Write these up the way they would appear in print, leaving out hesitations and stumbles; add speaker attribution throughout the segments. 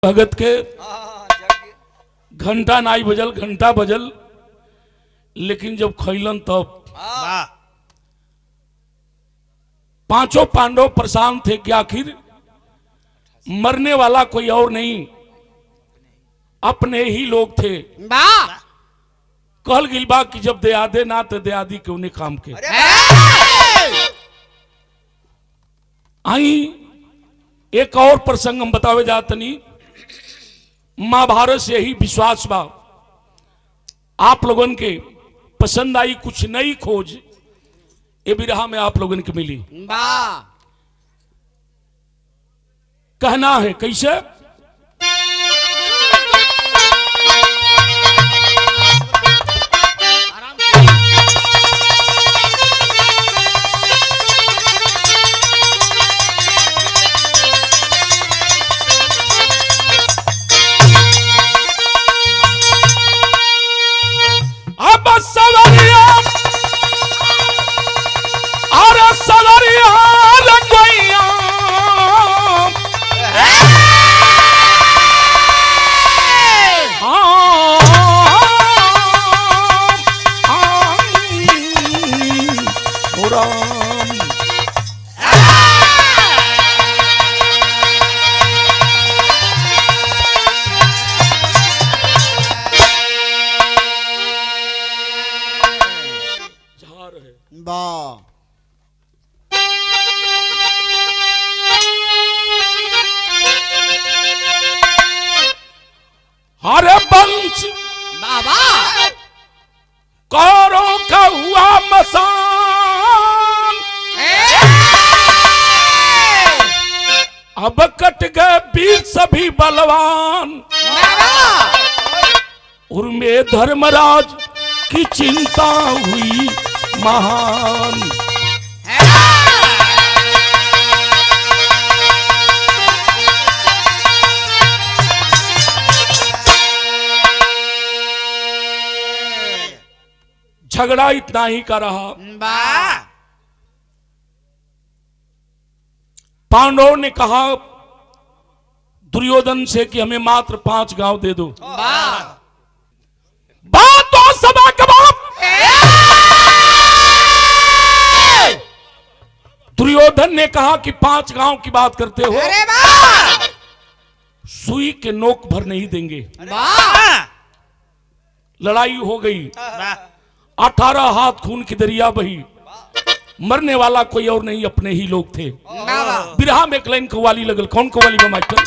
Speaker 1: भगत के घंटा नाई बजल, घंटा बजल, लेकिन जब खैलन तब पांचों पांडव परेशान थे कि आखिर मरने वाला कोई और नहीं, अपने ही लोग थे। कहल गिल बा कि जब दयादे ना तो दयादी के उन्हें काम के आई। एक और प्रसंग हम बतावे जातनी, महाभारत से ही विश्वास बा आप लोगन के पसंद आई। कुछ नई खोज ये बिरहा में आप लोगन के मिली। कहना है कैसे, हरे वंश कौरों का हुआ मसान, अब कट गए वीर सभी बलवान। उर्मे धर्मराज की चिंता हुई महान। झगड़ा इतना ही का रहा। पांडवों ने कहा दुर्योधन से कि हमें मात्र 5 गांव दे दो। बात तो सभा का बाप दुर्योधन ने कहा कि 5 गांव की बात करते हो, सुई के नोक भर नहीं देंगे। लड़ाई हो गई, 18 हाथ खून की दरिया बही। मरने वाला कोई और नहीं, अपने ही लोग थे। बिरहा में एक लाइन कव्वाली लगल। कौन कव्वाली में मास्टर?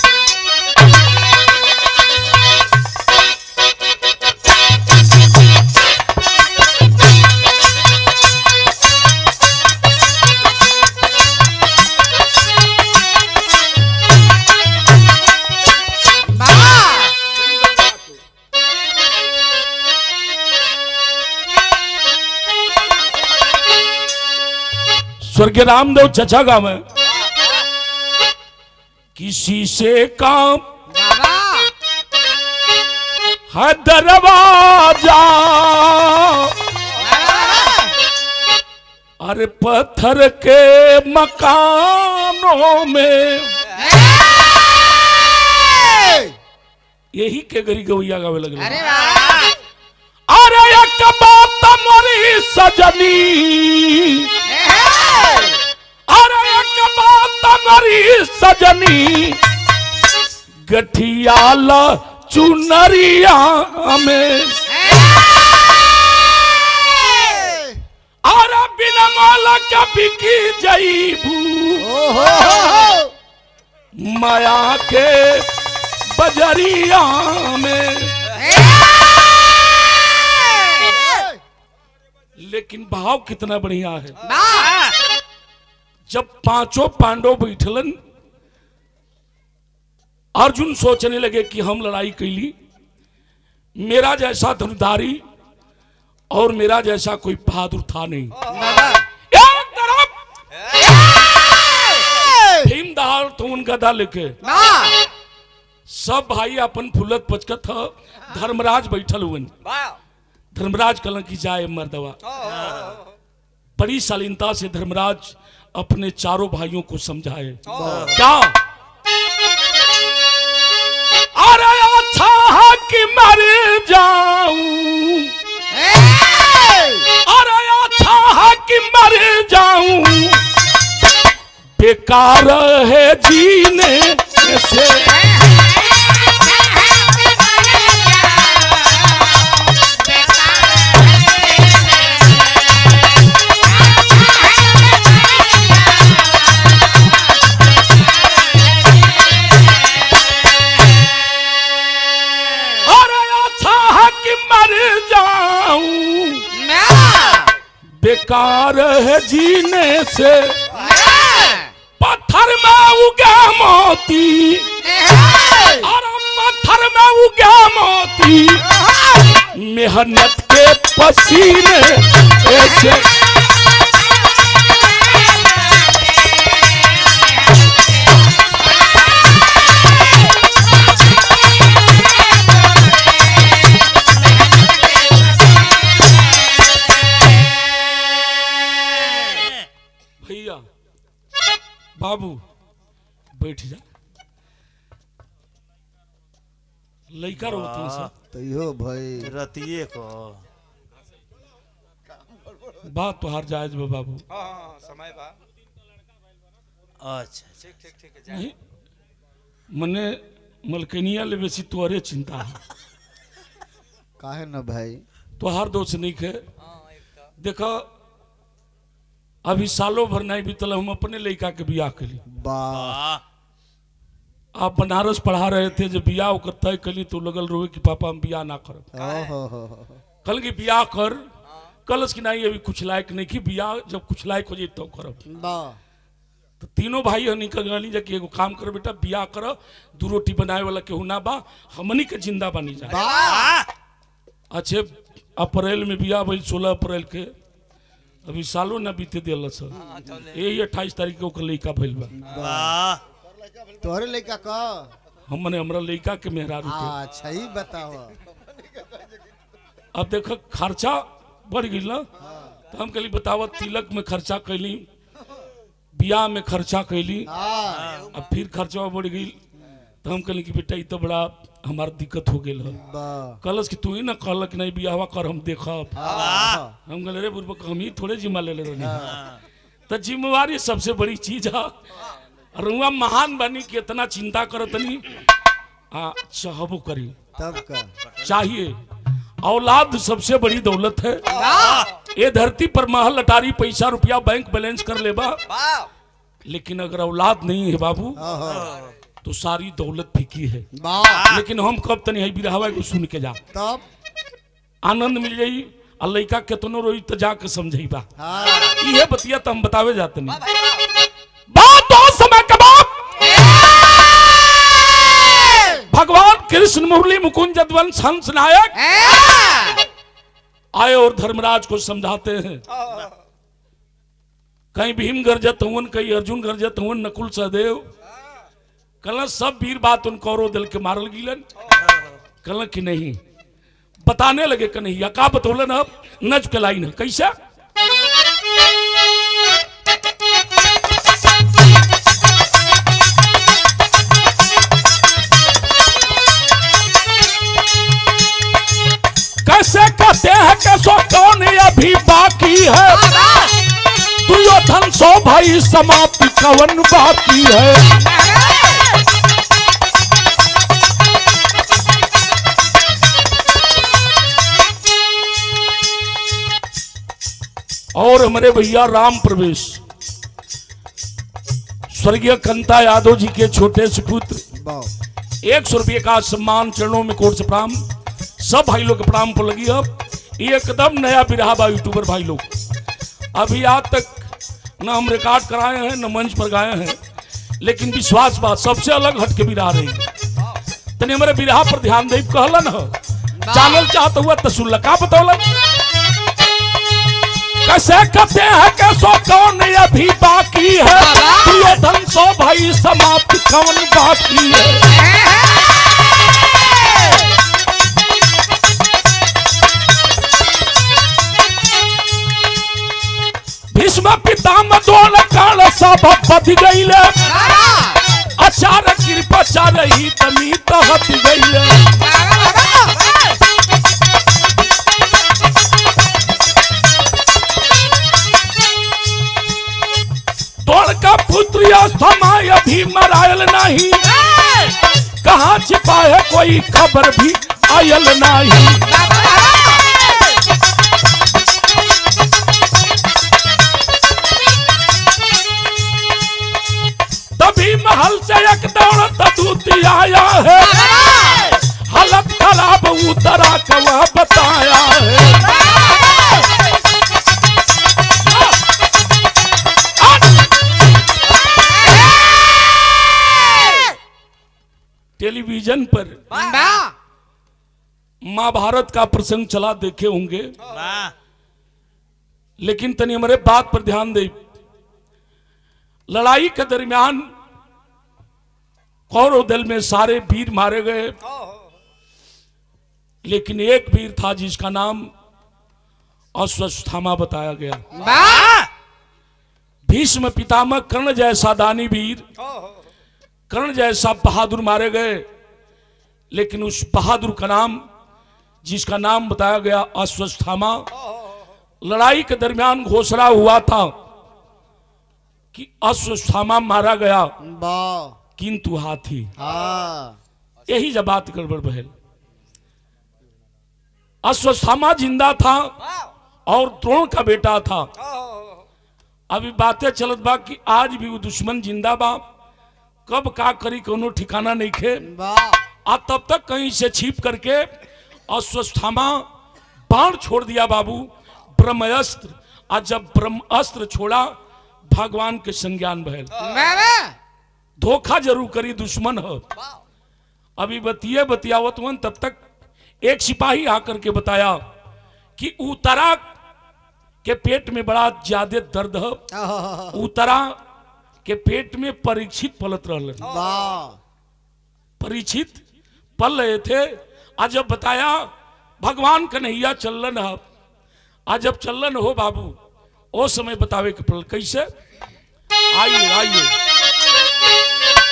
Speaker 1: स्वर्गीय रामदेव चचा गाँव में किसी से काम है दरवाजा, अरे पत्थर के मकानों में यही के गरी गवैया गावे लगे। अरे एक बात मोरी सजनी, अरे एक बात मरी सजनी, गठियाल चुनरिया में। अरे बिना माला का बिकी जईबू, माया के बजरिया में। लेकिन भाव कितना बढ़िया है। जब 5 पांडव बैठलन, अर्जुन सोचने लगे कि हम लड़ाई कैली, मेरा जैसा धनुधारी और मेरा जैसा कोई बहादुर था नहीं। एक तरफ भीमदार तो उन गदा लेके सब भाई अपन फुलत पचकत था। धर्मराज बैठल हुए। धर्मराज कलन की जाए मर्दवा। बड़ी शालीनता से धर्मराज अपने चारों भाइयों को समझाए। क्या बेकार है जीने से। बेकार है जीने से, पत्थर में उगा मोती, और पत्थर में उगा मोती, मेहनत के पसीने ऐसे। बाबू बैठ जा, लइका रोती सब
Speaker 2: तैयो भाई
Speaker 3: रतिये को
Speaker 1: बात तो हार जायज बा बाबू।
Speaker 4: समय बा।
Speaker 3: अच्छा
Speaker 4: ठीक
Speaker 1: नहीं मने मलकनिया ले बेसी तोरे चिंता है।
Speaker 2: काहे न भाई,
Speaker 1: तोहार दोस्त नहीं के देखो अभी सालों भर नहीं बीतल, हम अपने लड़का के बियाह कली। आप बनारस पढ़ा रहे थे, जब बियाह ओकर तय कली तो लगल रहे कि पापा हम बियाह ना करब। कल की बियाह कर, कलस की नहीं अभी कुछ लायक नहीं कि बियाह जब कुछ लायक हो जाए तो करब। तो तीनों भाई हनी का गली जाके एगो काम कर बेटा, बियाह कर, 2 रोटी बनाए वाला केहू ना बा, हमनी के जिंदा बनी जा। अच्छे अप्रैल में बियाह भइल, 16 अप्रैल के, अभी सालों न बीते दिल सर, यही 28 तारीख के ओकर लइका भइल बा।
Speaker 2: तोहरे लइका का
Speaker 1: हमने हमरा लइका के मेहरारू के।
Speaker 2: अच्छा ही बताओ।
Speaker 1: अब देखो खर्चा बढ़ गई ना, तो हम कहली बतावा, तिलक में खर्चा कैली, बियाह में खर्चा कैली, अब फिर खर्चा बढ़ गई, तो हम कहली कि बेटा ये तो बड़ा हमारा दिक्कत हो गई है। कलस कि तू ही ना कहल कि नहीं बियाहवा कर हम देखब। हम कहले रे बुर्बक हम ही थोड़े जिम्मा ले ले रही। तो जिम्मेवारी सबसे बड़ी चीज है, रुआ महान बनी कि इतना चिंता करत नहीं, चाहबो करी
Speaker 2: तब का
Speaker 1: चाहिए। औलाद सबसे बड़ी दौलत है। ये धरती पर महल अटारी पैसा रुपया बैंक बैलेंस कर लेबा, लेकिन अगर औलाद नहीं है बाबू तो सारी दौलत फीकी है। लेकिन हम कब तनी है बिरहवा को सुन के जा,
Speaker 2: तब
Speaker 1: आनंद मिल जाई। और लइका केतनो रोई तो जाके समझाइबा। ये बतिया तो हम बतावे जाते नहीं। बात तो समय का बाप भगवान कृष्ण मुरली मुकुंद जदवंश हंस नायक आए और धर्मराज को समझाते हैं। कहीं भीम गरजत हुन, कहीं अर्जुन गरजत हुन, नकुल सहदेव कल सब वीर बात उन कौरव दल के मारल गिलन। कल कि नहीं बताने लगे कन्हैया का बतौलन। अब नज के लाइन है कैसा, कैसे कहते हैं कि सो कौन अभी बाकी है, दुर्योधन सो भाई समाप्ति कवन बाकी है। और हमारे भैया राम प्रवेश स्वर्गीय कंता यादव जी के छोटे सुपुत्र 100 रुपये का सम्मान, चरणों में कोट से प्रणाम। सब भाई लोग के प्रणाम पर लगी। अब एकदम नया बिरहा बा यूट्यूबर भाई लोग, अभी आज तक न हम रिकॉर्ड कराए हैं न मंच पर गाए हैं, लेकिन विश्वास बात सबसे अलग हटके बिरहा रही। तने हमारे बिरहा पर ध्यान दे कहलन हो, चैनल चाहता हुआ तो सुन का बतौलन। कैसे कहते हैं कि सो कौन अभी बाकी है, दुर्योधन सो भाई समाप्त कौन बाकी है। भीष्म पितामह दोल काल सब बध गईले, अचानक कृपा चाह रही तमी तो हट गईले। तोड़ का पुत्र पाए कोई खबर भी आयल नहीं। तभी महल से एक दौड़ता दूती आया है, हालत खराब उतरा का वह बताया है। टेलीविजन पर महाभारत का प्रसंग चला देखे होंगे, लेकिन तनी हमारे बात पर ध्यान दे। लड़ाई के दरमियान कौरव दल में सारे वीर मारे गए, लेकिन एक वीर था जिसका नाम अश्वत्थामा बताया गया। भीष्म पितामह कर्ण जैसा दानी वीर, कर्ण जैसा बहादुर मारे गए, लेकिन उस बहादुर का नाम, जिसका नाम बताया गया अश्वत्थामा, लड़ाई के दरमियान घोषणा हुआ था कि अश्वत्थामा मारा गया, किंतु हाथी। यही जब बात गड़बड़ बहल। अश्वत्थामा जिंदा था और द्रोण का बेटा था। अभी बातें चलत बा कि आज भी वो दुश्मन जिंदा बा, कब का करी कोनो ठिकाना नहीं खे। आ तब तक कहीं से छिप करके अश्वत्थामा बाण छोड़ दिया बाबू, ब्रह्मास्त्र। आज जब ब्रह्मास्त्र छोड़ा, भगवान के संज्ञान भयल। धोखा जरूर करी दुश्मन हो। अभी बतियावत वन, तब तक एक सिपाही आकर के बताया कि उतरा के पेट में बड़ा ज्यादा दर्द है। उतरा के पेट में परीक्षित पलत रहे, परीक्षित पल रहे थे। आज जब बताया भगवान कन्हैया चलन है, आज जब चलन हो बाबू, ओ समय बतावे के पल कैसे। आइए आइए,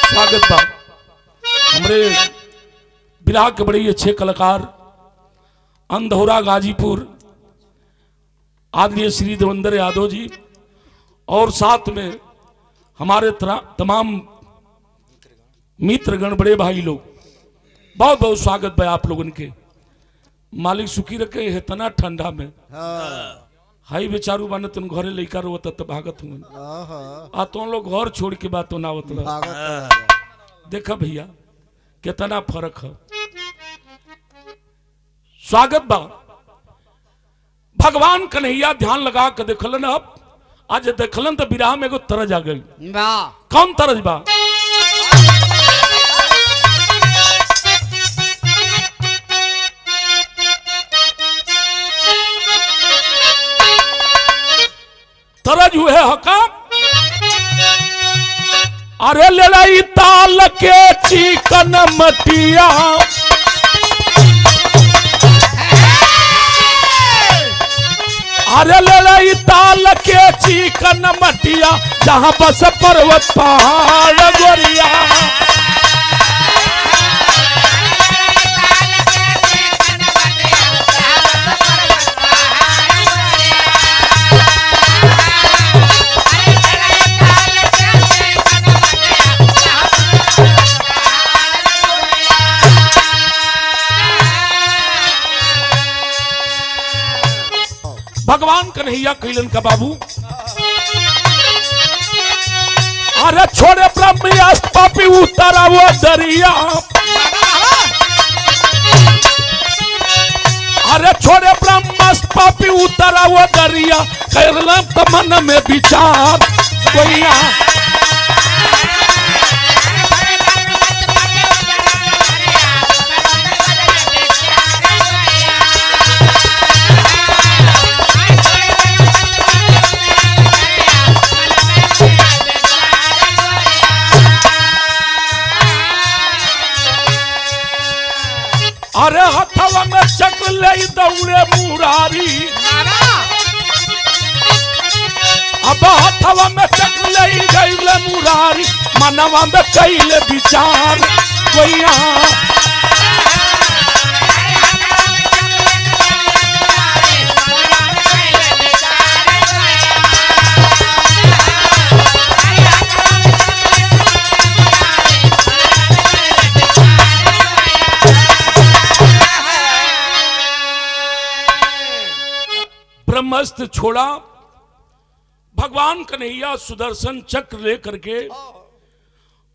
Speaker 1: स्वागत बा हमारे बिहार के बड़े अच्छे कलाकार अंधौरा गाजीपुर आदरणीय श्री देवेंद्र यादव जी, और साथ में हमारे तमाम मित्रगण, बड़े भाई लोग, बहुत बहुत स्वागत भाई आप लोगों के। मालिक सुखी रखे है तना ठंडा में। हाई बेचारू बने तुम घरे लेकर रोता तो भागत हूँ। आ तुम लोग घर छोड़ के बात तो ना होता। देखा भैया कितना फर्क है। स्वागत बा। भगवान कन्हैया ध्यान लगा के देखलन। अब आज देखलन तो विराह में एगो तरज आ गई। कौन तरज बा? तरज हुए हका, अरे ले लाई ताल के चिकन मटिया, अरे ले लाई ताल के चिकन मटिया, जहां बस पर्वत पहाड़ गोरिया। भगवान कन्हैया कैलन का बाबू, अरे छोड़े ब्रह्मयास्त्र पापी उतारा वो दरिया, अरे छोड़े ब्रह्मास्त्र पापी उतारा वो दरिया, कैरलम तो मन में विचार गोइया। अरे हथवा में चक्र ले दौड़े मुरारी, अब हथवा में चक्र ले गईले मुरारी, मनवा में कैले विचार गोइया। ब्रह्मास्त्र छोड़ा, भगवान कन्हैया सुदर्शन चक्र लेकर के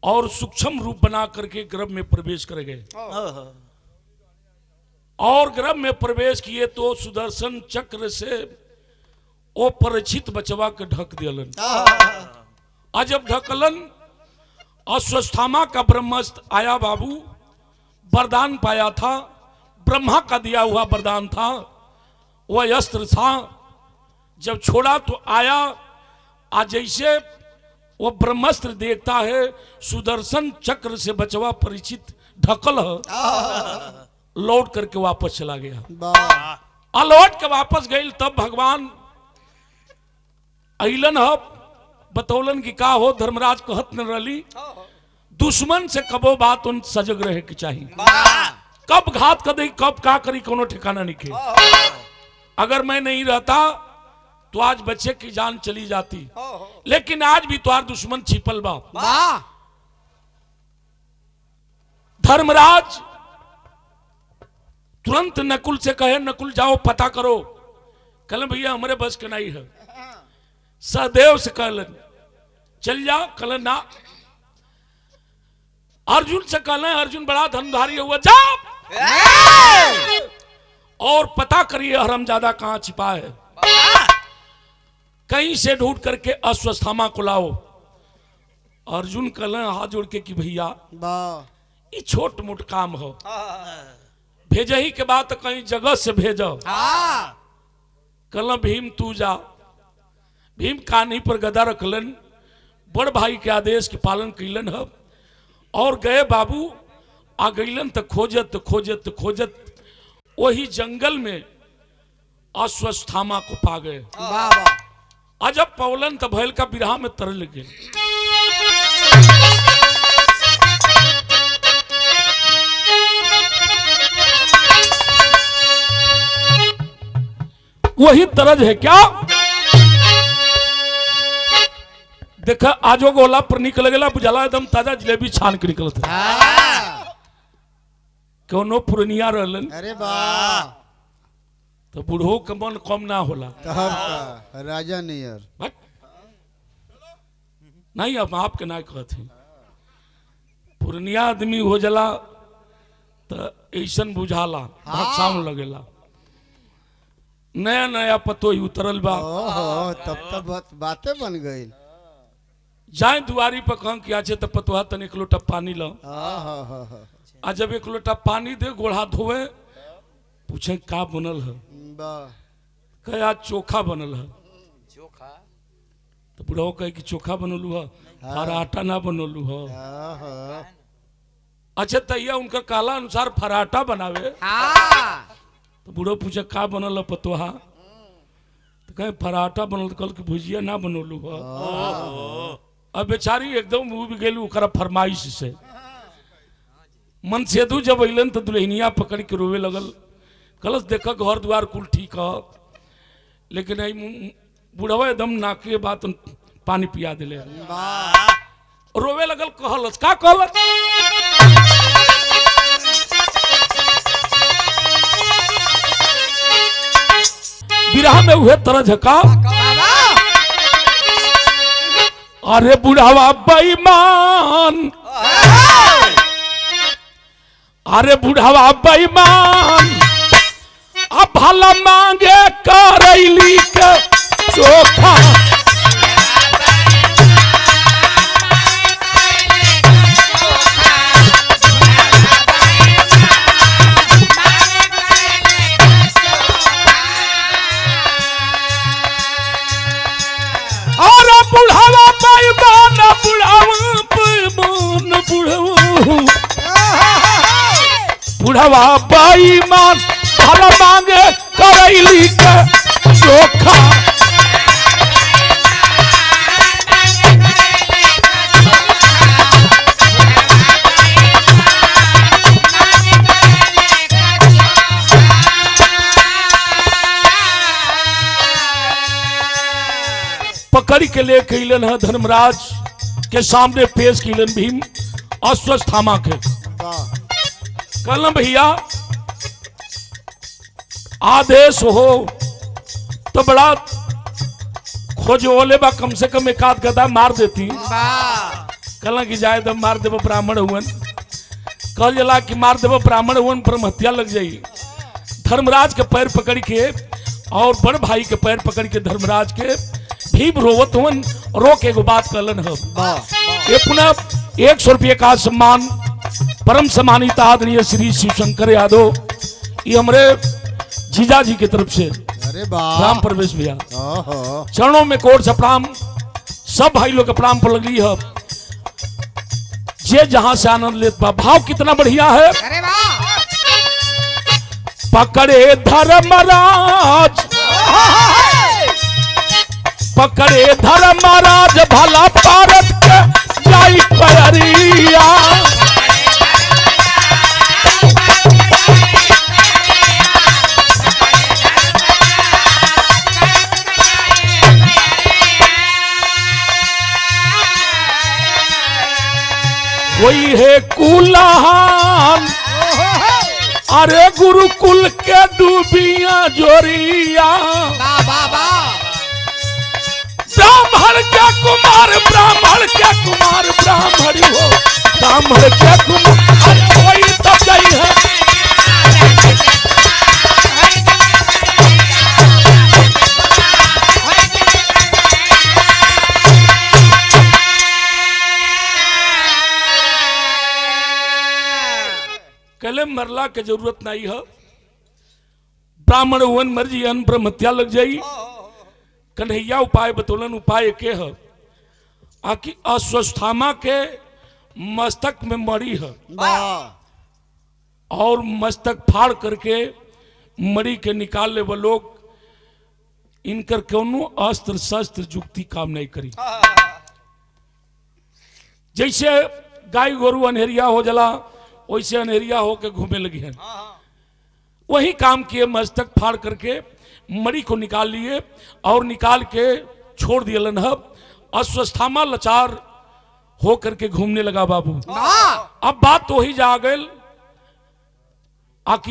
Speaker 1: और सूक्ष्म रूप बना करके गर्भ में प्रवेश कर गए। और गर्भ में प्रवेश किए तो सुदर्शन चक्र से वो परिचित बचवा के ढक दिलन। आज जब ढकलन, अश्वत्थामा का ब्रह्मास्त्र आया बाबू, वरदान पाया था, ब्रह्मा का दिया हुआ वरदान था, वह अस्त्र था। जब छोड़ा तो आया, आज जैसे वो ब्रह्मास्त्र देखता है, सुदर्शन चक्र से बचवा परिचित ढकल है, लौट करके वापस चला गया। लौट के वापस गई, तब भगवान अइलन है, बतौलन की का हो। धर्मराज कहत न रही, दुश्मन से कबो बात उन सजग रहे की चाहिए, कब घात कर दे, कब का करी, कोनो ठिकाना नहीं के। अगर मैं नहीं रहता तो आज बच्चे की जान चली जाती, लेकिन आज भी तुम्हार दुश्मन छिपल बा। धर्मराज तुरंत नकुल से कहे, नकुल जाओ पता करो। कल भैया हमारे बस के नहीं है। सहदेव से कहलन चल जा, कल ना। अर्जुन से कहना, अर्जुन बड़ा धनधारी हुआ, जाओ और पता करिए हरमजादा कहां छिपा है, कहीं से ढूंढ करके अश्वत्थामा को लाओ। अर्जुन कहले हाथ जोड़ के कि भैया ये छोट मोट काम हो, भेजही के बाद तो कहीं जगह से भेजो। कहला भीम तू जा। भीम कान्ही पर गदा रखलन, बड़ भाई के आदेश के पालन कैलन है और गए बाबू। आ गईलन तो खोजत खोजत खोजत वही जंगल में अश्वत्थामा को पा गए। अजब पौलन तो भैल का बिरहा में तरल गए। वही तरज है क्या? देखा आजो गोला पर निकल गया, बुझाला एकदम ताजा जिलेबी छान के निकलत है। कोनो पुरनिया रहलन,
Speaker 2: अरे वाह,
Speaker 1: तो बूढ़ो के मन कम ना होला।
Speaker 2: का राजा नियर
Speaker 1: नहीं, अब आपके ना कहते पुरनिया आदमी हो जला तो ऐसन बुझाला, भाषाम लगेला। नया नया पतो ही उतरल बा।
Speaker 2: तब बातें बन गई।
Speaker 1: जाए दुआरी पर कहं किया छे तो पतोहा तन एक लोटा पानी लो। आ जब एक लोटा पानी दे, गोड़ा धोए, पूछे का बनल है, कहे आज चोखा बनल है।
Speaker 3: चोखा
Speaker 1: तो बुढ़ाओ कहे कि चोखा बनलू है, फराटा ना बनलू है। अच्छा तैया उनका काला अनुसार फराटा बनावे। तो बूढ़ो पूछे का बनल है पतोहा, तो कहे फराटा बनल। कल की भुजिया ना बनलू है। अब बेचारी एकदम मुंह भी गेलू ओकरा फरमाइश से। मन सेधु जब अलन तो दुल्हनिया पकड़ के रोवे लगल। कलस देखा घर द्वार कुल ठीक है, लेकिन बुढ़वा एकदम नाके बात पानी पिया दिले, रोवे लगल। कहलस का कहलस? बिरहा में हुए तरह झका, अरे बुढ़ावा बेईमान, अरे बुढ़ावा बेईमान, अब भला मांगे करैली के चोखा। अरे बुढ़ावा बेईमान, बुढ़ावा बेईमान, बुढ़ावा बेईमान, भला मांगे करैली के चोखा। पकड़ के ले कैलन है धर्मराज के सामने पेश कैलन भीम अश्वत्थामा के। कहलन भैया आदेश हो तो बड़ा खोज ओले बा, कम से कम एक आध गदा मार देती। कल की जाए तो मार देव ब्राह्मण हुवन, कल जला कि मार देव ब्राह्मण हुवन पर हत्या लग जाई। धर्मराज के पैर पकड़ के और बड़ भाई के पैर पकड़ के धर्मराज के भीम रोवत हुवन। रो के एगो बात कहलन है, ये पुनः 100 रुपये का सम्मान परम सम्मानित आदरणीय श्री शिवशंकर यादव, ये हमारे जीजा जी की तरफ से।
Speaker 2: अरे वाह,
Speaker 1: राम प्रवेश भैया
Speaker 2: ओहो,
Speaker 1: चरणों में कोट से प्रणाम, सब भाई लोग के प्रणाम पर लगली है। जे जहां से आनंद लेत बा, भाव कितना बढ़िया है।
Speaker 3: अरे वाह,
Speaker 1: पकड़े धर्मराज, पकड़े धर्मराज भला भारत के जाई पैरिया। कोई है कुलहान, अरे गुरुकुल के डूबिया जोरिया। ब्राह्मण के कुमार, ब्राह्मण के कुमार, ब्राह्मण हो ब्राह्मण के कुमार, कोई तब गई है। कले मरला के जरूरत नहीं है, ब्राह्मण हुवन मर जी अन ब्रह्म हत्या लग जाई। कन्हैया उपाय बतौलन, उपाय के है आकि अस्वस्थामा के मस्तक में मरी है और मस्तक फाड़ करके मरी के निकाल ले वो लोग। इनकर कोनो अस्त्र शस्त्र जुक्ति काम नहीं करी। जैसे गाय गोरू अनहेरिया हो जला, वैसे अनहेरिया होके घूमे लगी है। वही काम किए, मस्तक फाड़ करके मरी को निकाल लिए और निकाल के छोड़ दियलन है। अस्वस्थामा लाचार हो करके घूमने लगा बाबू। अब बात तो ही जा गई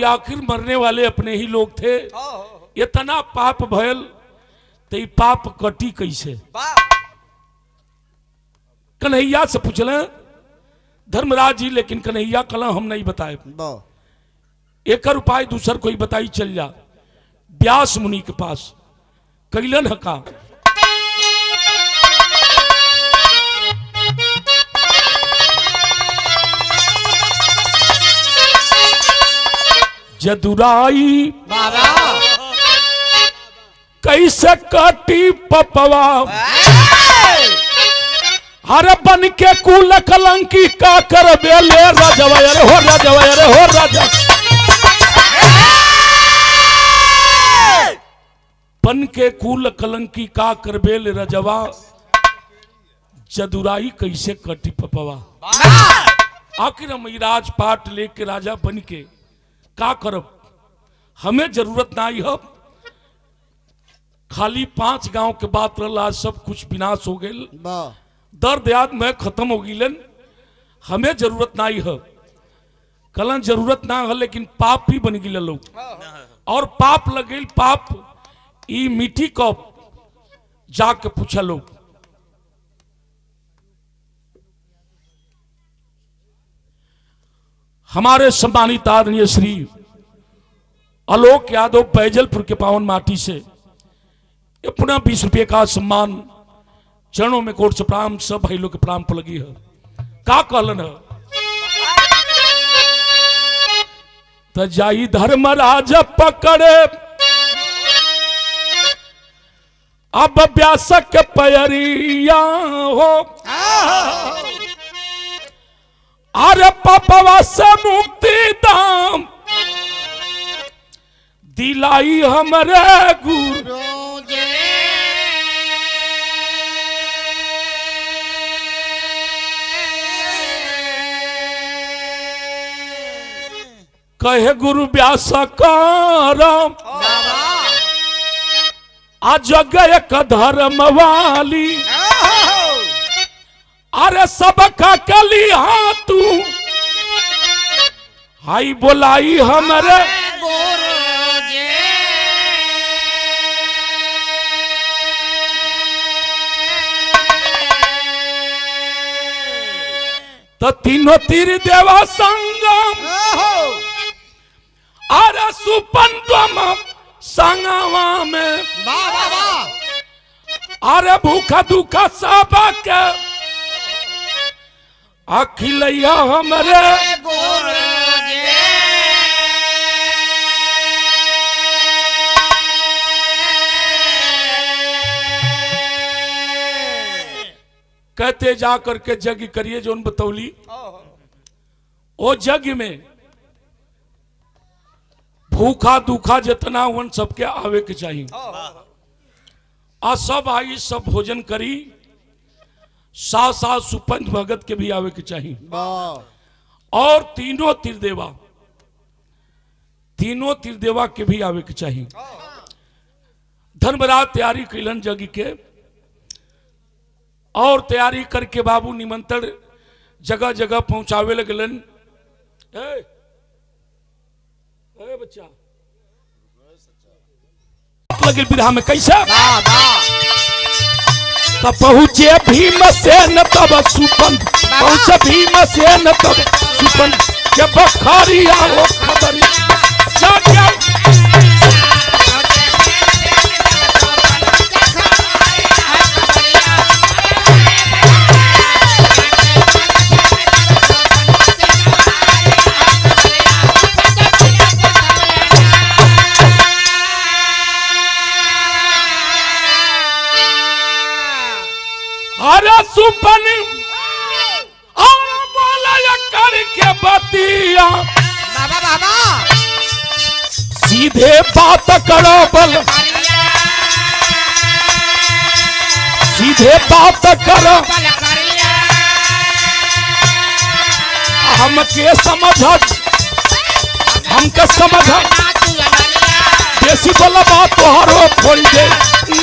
Speaker 1: आखिर मरने वाले अपने ही लोग थे। इतना पाप भयल तो ये पाप कटी कैसे? कन्हैया से पूछले धर्मराज जी, लेकिन कन्हैया कला हम नहीं बताए। एक उपाय दूसर कोई बताई चल जा। व्यास मुनि के पास कैलन हका, जदुराई कैसे काटी पपवा, हर बन के कुल कलंकी का कर बेले राजवयर हो, राजवयर हो राजा। बन के कुल कलंकी का कर बेले रजवा, जदुराई कैसे कटी पपवा। आखिर हम राजपाट लेके राजा बन के का करब, हमें जरूरत नहीं है। खाली 5 गांव के बात रहा, सब कुछ विनाश हो गए, दर्द याद में खत्म हो गई। हमें जरूरत नहीं है, कलन जरूरत ना है, लेकिन पाप भी बन गए लोग और पाप लगे। पाप ई मिट्टी को जाके पूछा लोग। हमारे सम्मानित आदरणीय श्री आलोक यादव बैजलपुर के पावन माटी से ये पुनः 20 रुपये का सम्मान चरणों में कोट से प्रणाम, सब भाई लोग के प्रणाम पर लगी है। का कहलन है, त जाई धर्मराज पकड़े अब व्यासक के पैरिया हो, अरे पपवा से मुक्ति दाम दिलाई हमरे गुरु। कहे गुरु व्यास राम आज गए धर्म वाली, अरे सबका कली हाँ तू हाई बोलाई हमरे तो तीनों तीर देवा संगम अरे सुपन संगवा में अरे भूखा दुखा सब के अखिलैया हमरे कहते जा करके जग करिए जो उन बतौली ओ जग में भूखा दुखा जितना उन सबके आवे के चाहिए आ सब आई सब भोजन करी साथ साथ सुपन भगत के भी आवे के चाहिए और तीनों तीरदेवा के भी आवे के चाहिए। धर्मराज तैयारी कैलन जग के और तैयारी करके बाबू निमंत्रण जगह जगह पहुंचावे लगलन। बच्चा लगे विधा में कैसे तब पहुंचे भीमसेन तब सुपन पहुंचे भीमसेन तब सुपन के बखारिया हो खबर अरे सुपन और बोला करके बतिया बाबा सीधे बात करो बल सीधे बात करो हमके समझ देसी बोला बात तोहरो फोड़ दे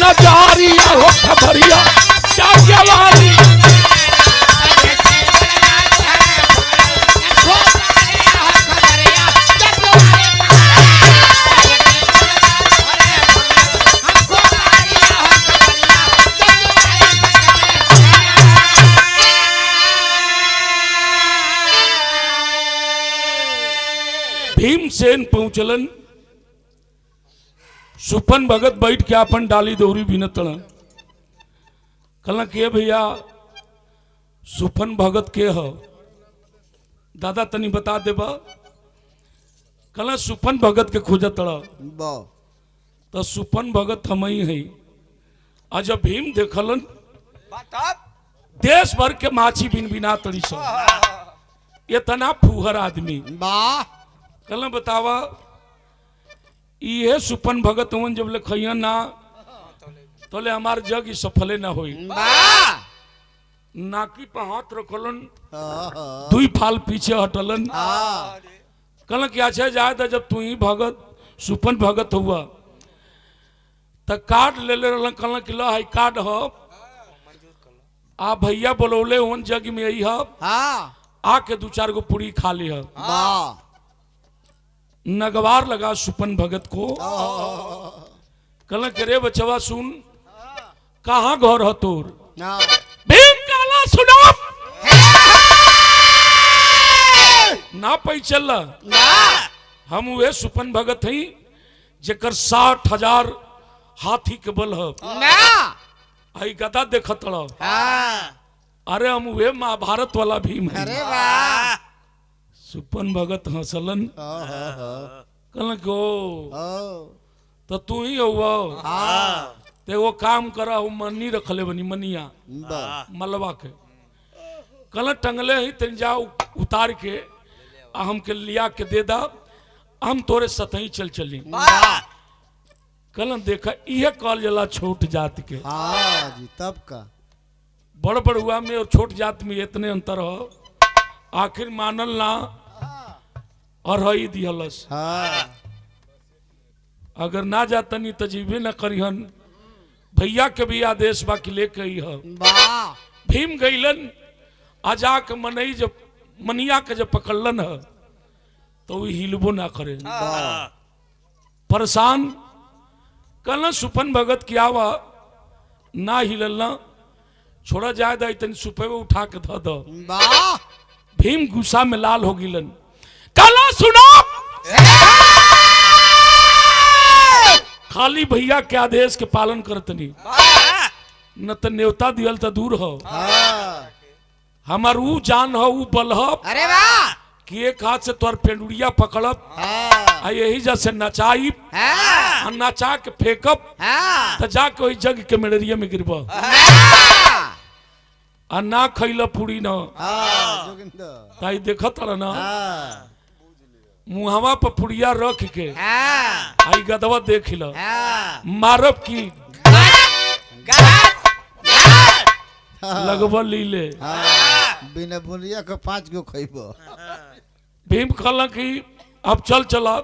Speaker 1: नजारिया हो खबरिया चाचावारी भीमसेन पहुंचलन सुपन भगत बैठ के अपन डाली दौरी भी न तड़न कहला के भैया सुपन भगत के हो दादा तनी बता देबा कहला सुपन भगत के खोज तड़ा तो सुपन भगत हम ही है। आज जब भीम देखलन देश भर के माछी बिन बिना तड़ी सब ये तना फूहर आदमी कहला बतावा ये सुपन भगत हवन जब ले खैया ना तोले हमार जग सफले ना होई नाकी पर हाथ रखलन दुई फाल पीछे हटलन कहला क्या अच्छा जाए था जब तू ही भगत सुपन भगत हुआ तो कार्ड ले रहलन कहला कि लो हाई कार्ड हो आ भैया बोलौले उन जग में यही हो आके दो चार गो पूरी खा ली हो नगवार लगा सुपन भगत को कहला कि रे बचवा सुन कहाँ घर हो तोर भीम काला सुना ना पैचल हम वे सुपन भगत हई जेकर 60,000 हाथी के बल है आई गदा देखत अरे हम वे महाभारत वाला भीम है। सुपन भगत हंसलन कहलन को तो तू ही हुआ ते वो काम करा वो मनी रखले बनी मनिया मलबा के कल टंगले ही तेन जा उतार के हमके लिया के दे दा हम तोरे सतही चल चली कल देखा ये कॉल जला छोट जात के
Speaker 2: जी तब का
Speaker 1: बड़ बड़ हुआ में और छोट जात में इतने अंतर हो आखिर मानल ना और हई दिहलस अगर ना जातनी तो जीवे न करिहन भैया के भी आदेश बाकी लेके ही है भीम गईलन आजा के मनई जब मनिया के जब पकड़लन है तो वो हिलबो ना करे परेशान कल सुपन भगत किया हुआ ना हिलना छोड़ा जाए दा इतनी सुपे में उठा के ध दो भीम गुस्सा में लाल हो गिलन। काला सुना, खाली भैया के आदेश के पालन करतनी, न तो न्योता दियल तो दूर हो। हमार ऊ जान हो, ऊ बल हो।
Speaker 3: अरे वाह,
Speaker 1: कि एक हाथ से तोर पेंडुड़िया पकड़ब, आ यही जैसे नचाई, नचा के फेंकब, तो जाके वही जग के मेड़रिया में गिरब, आ ना खैल पूरी न ताई देखत रह ना, मुहवा पर पुड़िया रख के आई गदवा देख लो, मारब की लगभग लीले
Speaker 2: बिना बोलिया के 5 गो खइबो।
Speaker 1: भीम कहला कि अब चल चला।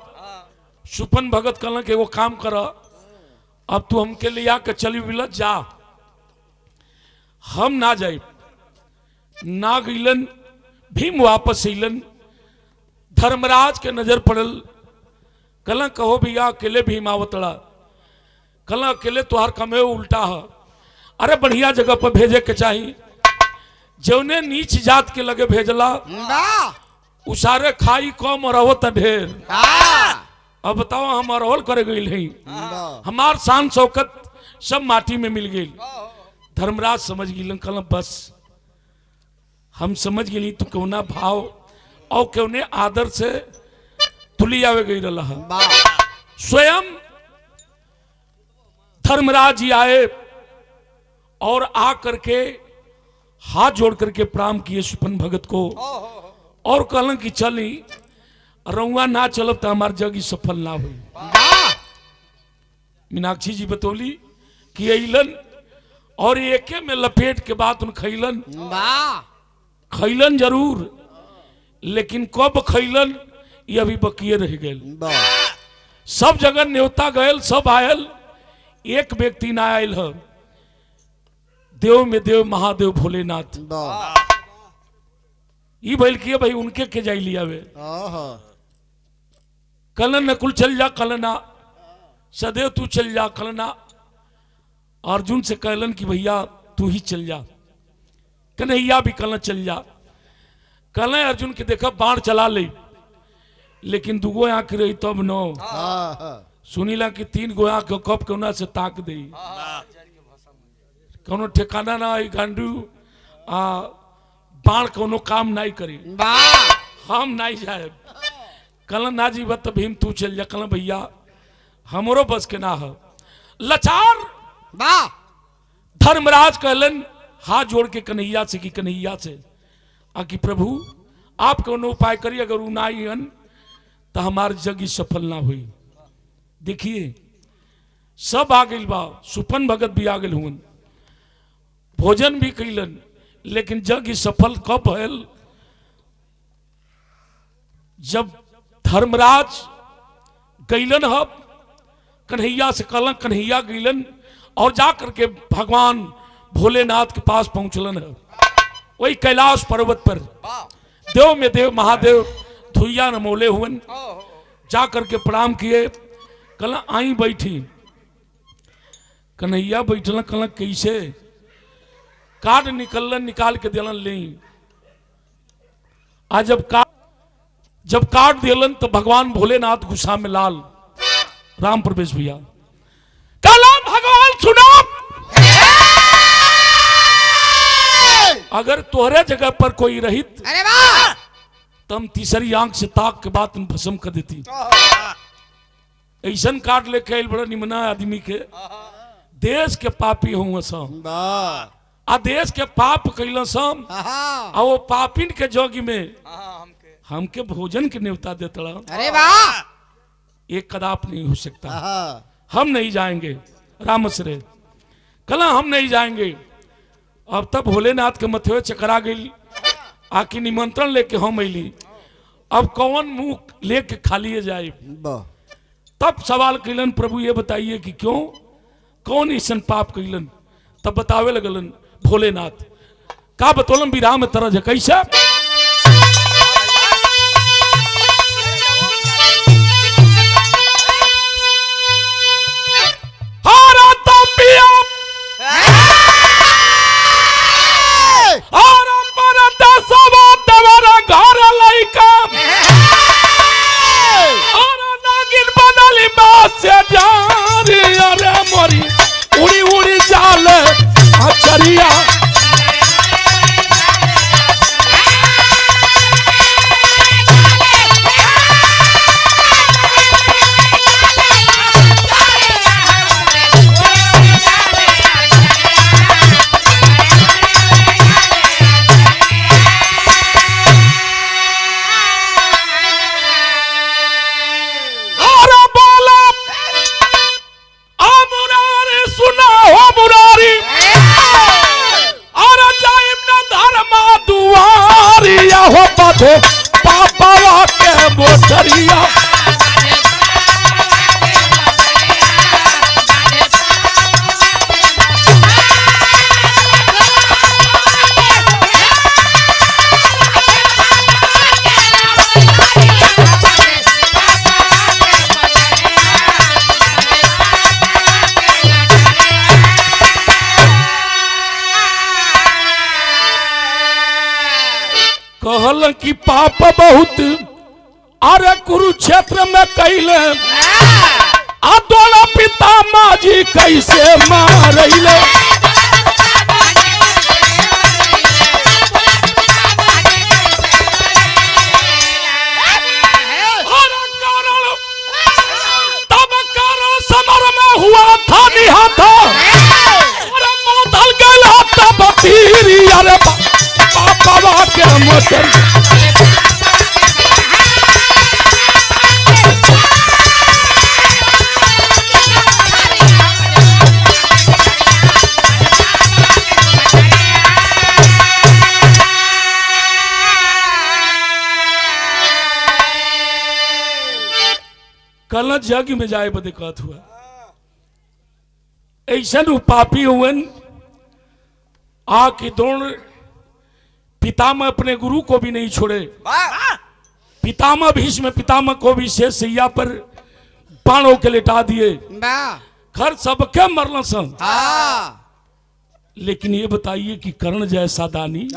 Speaker 1: सुपन भगत कहला कि वो काम कर, अब तू हमके लिया के चली बिलत जा। हम ना जाए, ना गईलन। भीम वापस अलन, धर्मराज के नजर पड़ल। कहला कहो भैया अकेले भीम आवतड़ा। कहला अकेले तुहार कमे उल्टा है, अरे बढ़िया जगह पर भेजे के चाहिए। जौने नीच जात के लगे भेजला, उसारे खाई कम और आवत ढेर। अब बताओ हम अरहल करे गई नहीं, हमार शान शौकत सब माटी में मिल गई। धर्मराज समझ गई, कहला बस हम समझ गई तू कौना भाव और कौने आदर से तुली आवे गई रहा। स्वयं धर्मराज जी आए और आ करके हाथ जोड़ करके प्रणाम किए सुपन भगत को, और कहलन कि चली रउआ ना चलब तो हमार जग सफल ना हुई। मीनाक्षी जी बतौली कि अलन और एके में लपेट के बाद उन खैलन। खैलन जरूर, लेकिन कब खैलन ये अभी बकिए रह गए। सब जगह न्योता गयल, सब आयल, एक व्यक्ति ना आयल है, देव में देव महादेव भोलेनाथ। ये भैल किए भाई उनके के जाई लिया वे। कलन नकुल चल जा, कलना सदैव तू चल जा, कलना अर्जुन से कहलन कि भैया तू ही चल जा। कन्हैया भी कलन चल जा। कल अर्जुन के देखा बाण चला ले, लेकिन दुगो आंख रही तब नो सुनीला कि 3 गो आंख कब कोना से ताक दे, कोनो ठिकाना ना आई। गांडू बाण कोनो काम नहीं करी, हम नहीं जाए। कल ना जी बत भीम तू चल जा। कल भैया हमरो बस के ना है। लाचार धर्मराज कहलन हाथ जोड़ के कन्हैया से कि कन्हैया से कि प्रभु आप कोनो उपाय करिए, अगर उ ना आइन तो हमार जग सफल ना हुई। देखिए सब आ गई बा, सुपन भगत भी आ गए हुन, भोजन भी कैलन, लेकिन जग सफल कब भयल जब धर्मराज गैलन है। कन्हैया से कहलन, कन्हैया गैलन और जा करके भगवान भोलेनाथ के पास पहुंचलन है। वही कैलाश पर्वत पर देव में देव महादेव धुइया न मोले हुए, जा करके प्रणाम किए। कल आई बैठी, कन्हैया बैठल। कल कैसे कार्ड निकलन, निकाल के दिलन ले। आज जब कार्ड दिलन तो भगवान भोलेनाथ गुस्सा में लाल। राम प्रवेश भैया कल भगवान सुनो, अगर तोहरे जगह पर कोई रहित तम तीसरी आंख से ताक के बाद भस्म कर देती। ऐसा काट ले कैल बड़ा निमना आदमी के देश के पापी हूँ सम आ देश के पाप कैल सम आ वो पापिन के जोगी में हमके भोजन के न्योता देता।
Speaker 3: अरे वाह,
Speaker 1: एक कदाप नहीं हो सकता। हम नहीं जाएंगे रामश्रे, कल हम नहीं जाएंगे। अब तब भोलेनाथ के मथे चकरा गई, आके निमंत्रण लेके हम अली। अब कौन मुंह लेके खाली जाए। तब सवाल कैलन, प्रभु ये बताइए कि क्यों, कौन ऐसा पाप कैलन। तब बतावे लगलन भोलेनाथ का बतौलन भी राम तरह है। कैसे से जारी अरे मोरी उड़ी उड़ी जाल अचरिया हो पथे पापा के मोटरिया कहल कि पाप बहुत अरे कुरुक्षेत्र में कैले आ दोनों पिता माजी कैसे मारैले तब कारण समर में हुआ था निहत अरे मातल गया तब पीरी अरे पापा के मोटर कल जग में जाए बदे कहत हुआ ऐसा पापी हुवन आ कि दोनों पितामह अपने गुरु को भी नहीं छोड़े पितामह भीष्म पितामह को भी शेष सैया पर बाणों के लिटा दिए घर सबके मरल सन लेकिन ये बताइए कि कर्ण जैसा दानी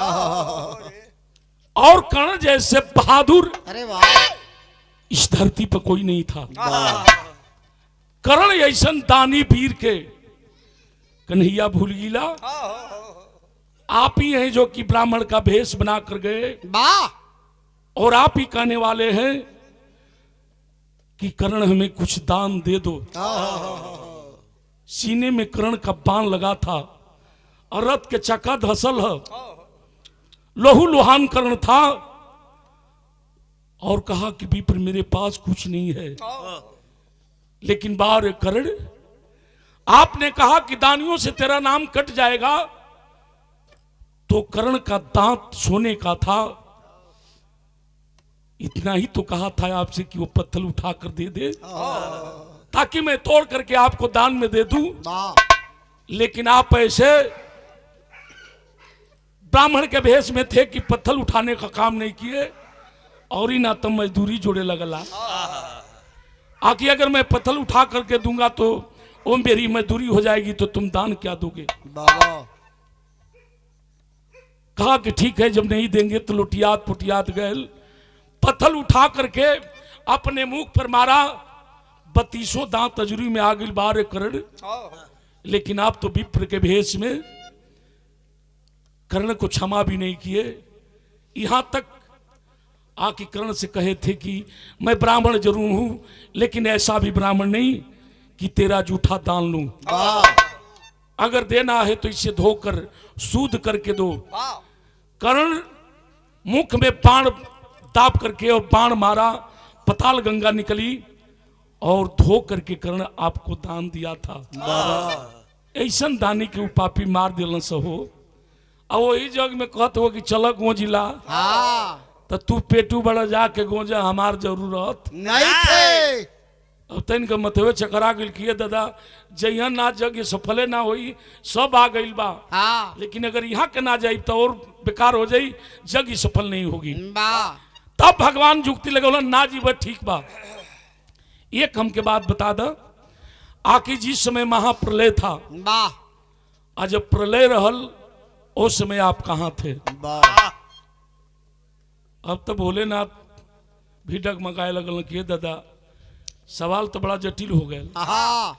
Speaker 1: और कर्ण जैसे बहादुर
Speaker 2: अरे वाह
Speaker 1: इस धरती पर कोई नहीं था कर्ण ऐसा दानी वीर के कन्हैया भूल गिला आप ही हैं जो कि ब्राह्मण का भेष बना कर गए और आप ही कहने वाले हैं कि कर्ण हमें कुछ दान दे दो सीने में कर्ण का बाण लगा था और रथ के चक्का धसल है लोहू लोहान कर्ण था और कहा कि विप्र मेरे पास कुछ नहीं है लेकिन बार कर्ण आपने कहा कि दानियों से तेरा नाम कट जाएगा तो कर्ण का दांत सोने का था इतना ही तो कहा था आपसे कि वो पत्थर उठा कर दे दे ताकि मैं तोड़ करके आपको दान में दे दूं लेकिन आप ऐसे ब्राह्मण के भेष में थे कि पत्थर उठाने का काम नहीं किए और ही ना तो मजदूरी जोड़े लगला आकि अगर मैं पत्थर उठा करके दूंगा तो वो मेरी मजदूरी हो जाएगी तो तुम दान क्या दोगे कहा कि ठीक है जब नहीं देंगे तो लुटियात पुटियात गए पत्थर उठा करके अपने मुख पर मारा 32 दांत तजुरी में आ गई 12 कर्ण लेकिन आप तो विप्र के भेष में कर्ण को क्षमा भी नहीं किए यहां तक आके कर्ण से कहे थे कि मैं ब्राह्मण जरूर हूं लेकिन ऐसा भी ब्राह्मण नहीं कि तेरा जूठा दान लूं अगर देना है तो इसे धोकर सूद करके दो कर्ण मुख में बाण दाब करके और बाण मारा पताल गंगा निकली और धो करके कर्ण आपको दान दिया था ऐसा दानी के पापी मार दिलन से हो और वही जग में कहत हो कि चल गोजिला तो तू पेटू बड़ा जाके गोजा हमार जरूरत
Speaker 2: नहीं थे
Speaker 1: अब तन का मतवे चकरा गिल किए दादा जइहा ना जग सफले ना होई सब आ गइल बा लेकिन अगर यहाँ के ना जाई तो और बेकार हो जाई जग सफल नहीं होगी तब भगवान जुक्ति लगे ना जी बस ठीक बा एक हमके बात बता द आकि जिस समय महाप्रलय था आज जब प्रलय रहल उस समय आप कहाँ थे अब तो भोलेनाथ भी डगमगाए लगल कि दादा सवाल तो बड़ा जटिल हो गया,
Speaker 2: हाँ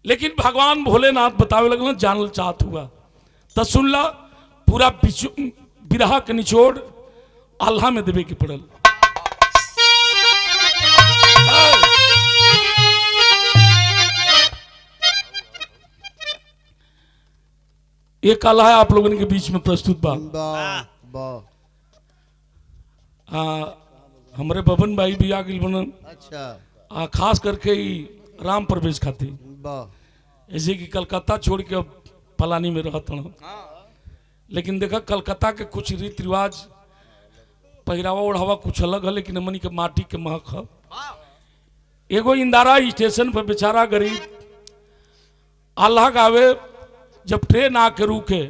Speaker 1: लेकिन भगवान भोलेनाथ बतावे लगल जानल चाहत हुआ तो सुन ला। पूरा बिरहा के निचोड़ आल्हा में देवे के पड़ल। एक आल्हा आप लोगों के बीच में प्रस्तुत बा।
Speaker 2: वाह वाह
Speaker 1: हमारे बबन भाई भी आ गई बन,
Speaker 2: अच्छा
Speaker 1: खास करके ही राम प्रवेश खाती,
Speaker 2: वाह
Speaker 1: ऐसे कि कलकत्ता छोड़ के अब पलानी में रहता हूँ। लेकिन देखा कलकत्ता के कुछ रीति रिवाज पहरावा ओढ़ावा कुछ अलग है, लेकिन हमनी के माटी के महक है। एगो इंदारा स्टेशन पर बेचारा गरीब आल्हा गावे, जब ट्रेन आके रुके,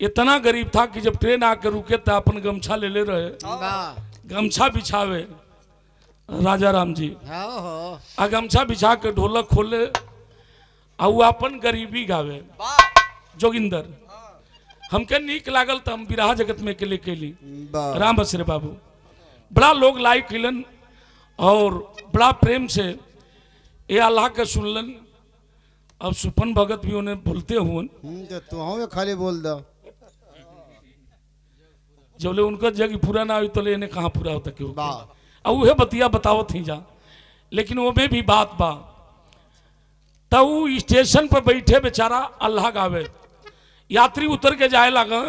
Speaker 1: इतना गरीब था कि जब ट्रेन आके रुके तो अपन गमछा ले ले रहे, गमछा बिछावे राजा राम जी, आ गमछा बिछा के ढोलक खोले आ वो अपन गरीबी गावे जोगिंदर। हमके नीक लागल तो हम बिरहा जगत में के लेके ली राम बसरे बाबू, बड़ा लोग लाइक किलन और बड़ा प्रेम से ये अल्लाह के सुनलन। अब सुपन भगत भी उन्हें बोलते हुए
Speaker 2: तो खाली बोल दो,
Speaker 1: जब ले उनका जग पूरा ना हुई तो ले कहाँ पूरा होता क्यों, अब वह बतिया बतावत ही जा। लेकिन वो में भी बात बा, तब वो स्टेशन पर बैठे बेचारा अल्लाह गावे, यात्री उतर के जाए लगा,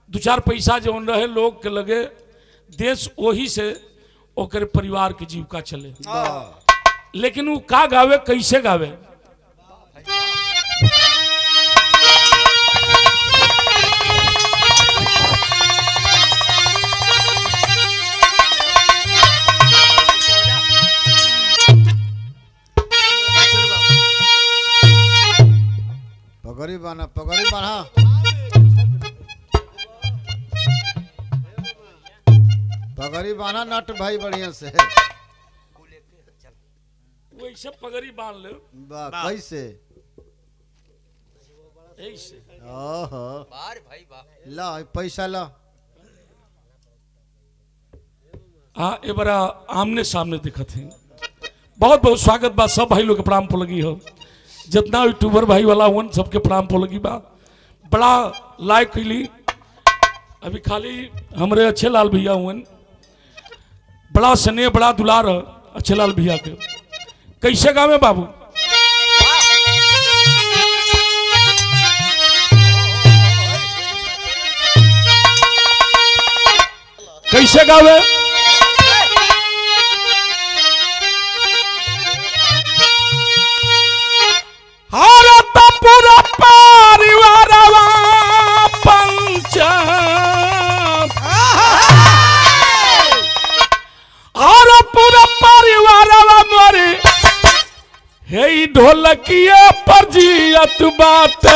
Speaker 1: दो चार पैसा जो रहे लोग के लगे, देश वही से ओकर परिवार के जीविका चले। लेकिन वो का गावे, कैसे गावे,
Speaker 2: पगड़ी बाना, पगड़ी बाना, पगड़ी बाना नट भाई बढ़िया से,
Speaker 1: वैसे पगड़ी बांध ले।
Speaker 2: कैसे
Speaker 1: ऐसे
Speaker 2: ओहो ला पैसा ला।
Speaker 1: हाँ ये बड़ा आमने सामने दिखत है। बहुत बहुत स्वागत बा, सब भाई लोग के प्रणाम पो लगी हो, जितना यूट्यूबर भाई वाला हुआ सबके प्रणाम पो लगी बा। बड़ा लाइक कैली, अभी खाली हमारे अच्छे लाल भैया हुए, बड़ा स्नेह बड़ा दुलार अच्छे लाल भैया के। कैसे गावे बाबू, कैसे गावे, पूरा परिवार पंच और पूरा परिवार मोरे हे ढोलकिया पर जियत बात,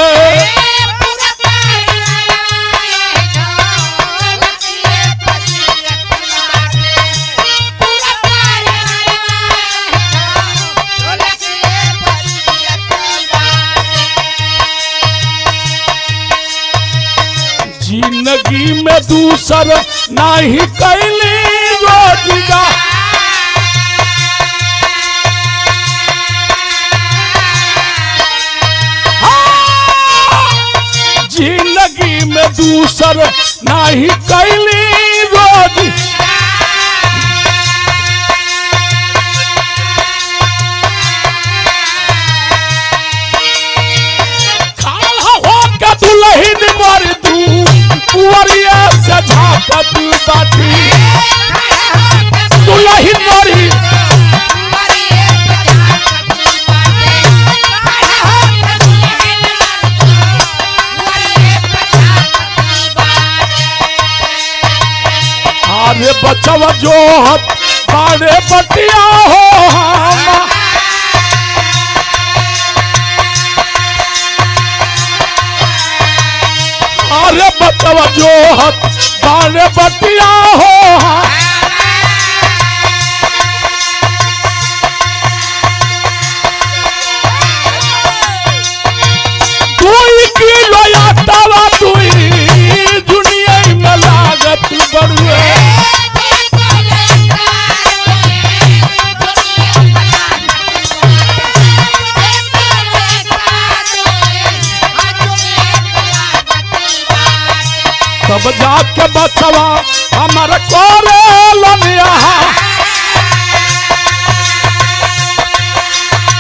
Speaker 1: जिंदगी में दूसर नहीं कैली रोजगार, जिंदगी में दूसर नहीं कैली रोज, खाला हो के दुल्हन मर तू कुवरिया से झापत बाटी, दुल्हन मरी अरे बचवा जो हत बारे बटिया हो हम, अरे बचवा जो हत बारे बटिया हो हम, दुई किलो आटावा दुई दुनिया में लागत बड़ुए, के बचवा हमर कोरेलन यहाँ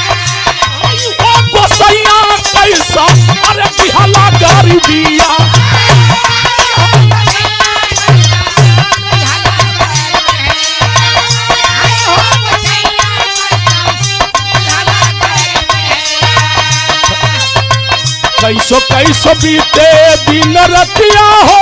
Speaker 1: ओ गोसैया कैसा अरे बिहला गरीबिया कैसो कैसो बीते दिन रतिया हो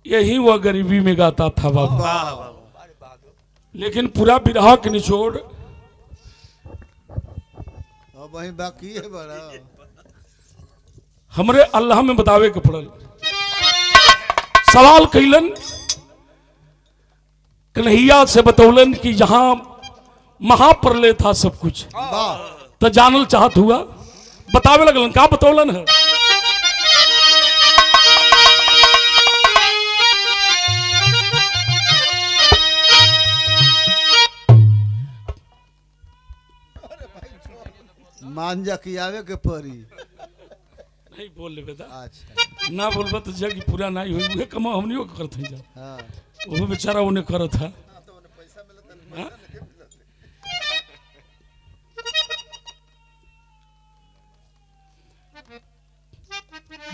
Speaker 1: यही वह गरीबी में गाता था बाबा। लेकिन पूरा विरह के निचोड़
Speaker 2: अब वही बाकी है बड़ा।
Speaker 1: हमरे अल्लाह में बतावे के पड़ल। सवाल कैलन कन्हैया से बतौलन कि जहां महाप्रलय था सब कुछ
Speaker 2: वाह
Speaker 1: तो जानल चाहत हुआ बतावे लगलन का बतौलन है।
Speaker 2: मांझा की आवे के परी
Speaker 1: नहीं बोल ले बेटा
Speaker 2: अच्छा
Speaker 1: ना बोलबा तो जग पूरा नहीं हुई उहे कमा हमनियो करत है जा
Speaker 2: हाँ
Speaker 1: वो बेचारा उन्हें करत है हाँ?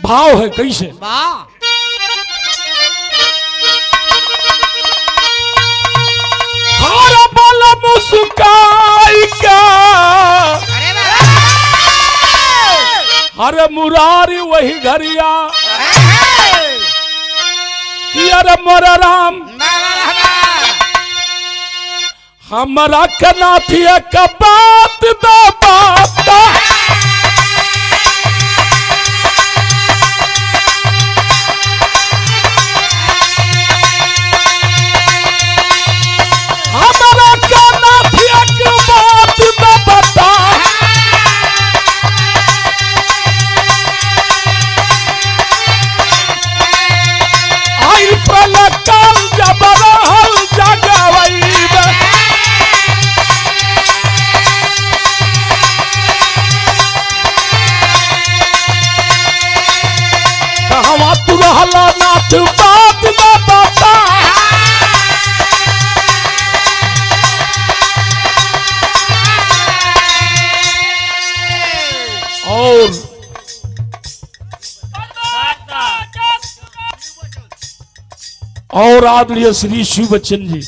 Speaker 1: भाव है कैसे हर बल मुस्काई का अरे मुरारी वही घरिया कि अरे मोर राम हमारा कनाथी का बात दो बात हमारा कनाथी का बात दो बता प्रलकाल जब रहल जगवैब कहवा तू रहल नाथ बात न बता और आदरणीय श्री शिव बच्चन जी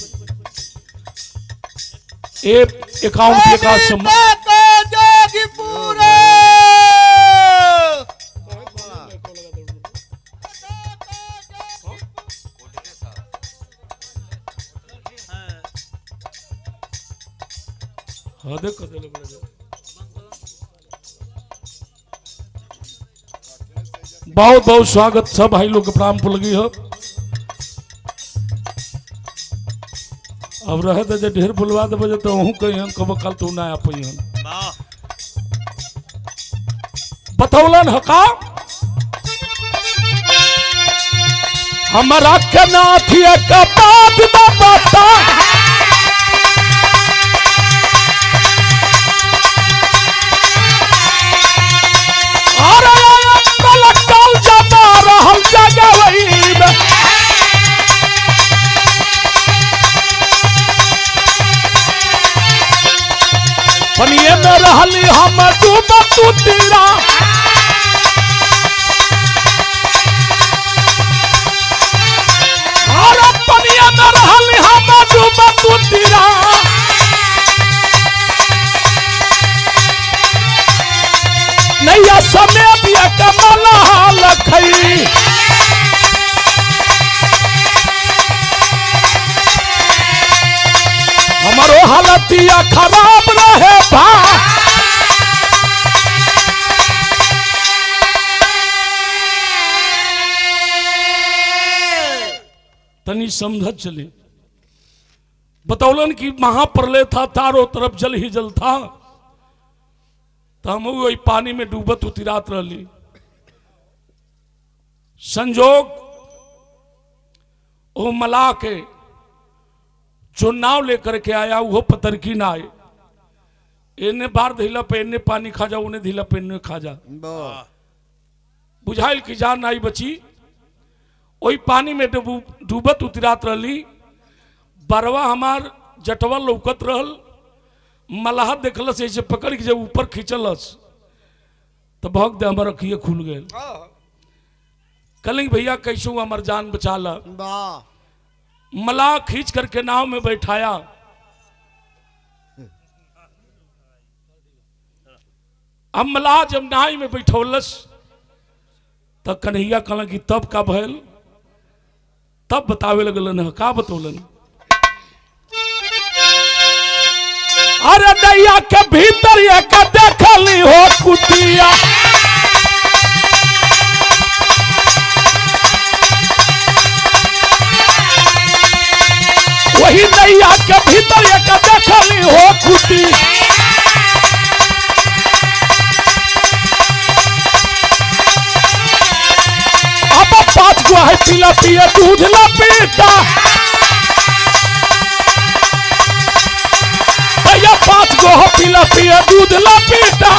Speaker 1: एक अकाउंट का बहुत बहुत स्वागत सब भाई लोग के प्राण लगी हो। अब रहे तो ढेर बुलवा दे बजे तो हूँ कहीं कब कल तू ना आ पाई बतौलन हका हमारा के नाथी का बात न बता पनिए में रहली हम डूब तू तीरा पनिए में रहली हम डूब तू तीरा नैया समय दिया कमला लखई हमारो हालतिया खराब रहे भा तनी समझ चले बतौलन की महाप्रलय था चारों तरफ जल ही जल था तो हम वही पानी में डूबत उतिरात रही संजोग ओ मला के जो नाव लेकर के आया वो पतर की ना आए, इन्हें बार धिला पे इन्हें पानी खा जा, उन्हें धिला पे इन्हें खा जा। बुझाइल की जान आई बची, वही पानी में डूबत उतरात रही। बरवा हमार जटवा लौकत रहल, मलाह देखलस ऐसे पकड़ के जब ऊपर खींचलस तो भग दे हमारा अखिए खुल गए। कल भैया कैसे हमार जान बचा ला। मलाह खींच करके नाव में बैठाया। अब मलाह जब नाव में बैठौलस तब कन्हैया कहला कि तब का भयल, तब बतावे लगलन। का बतौलन? अरे दैया के भीतर एक देखली हो कुतिया, वही दैया के भीतर एक देखली हो कुती। अब 5 गो है पीला पिए दूध ला पीता, दैया 5 गो है पीला पिए दूध ला पीता।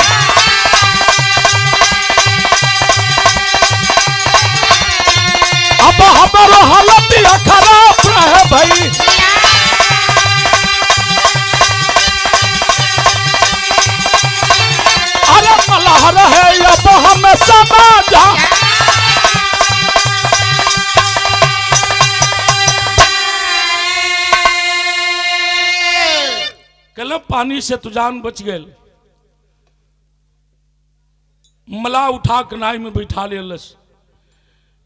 Speaker 1: अब हमारो हालत खराब रहे भाई, अरे मलाह रहे अब हमें समाजा। कल पानी से तू जान बच गए। मलाह उठा के नाई में बैठा लेलस,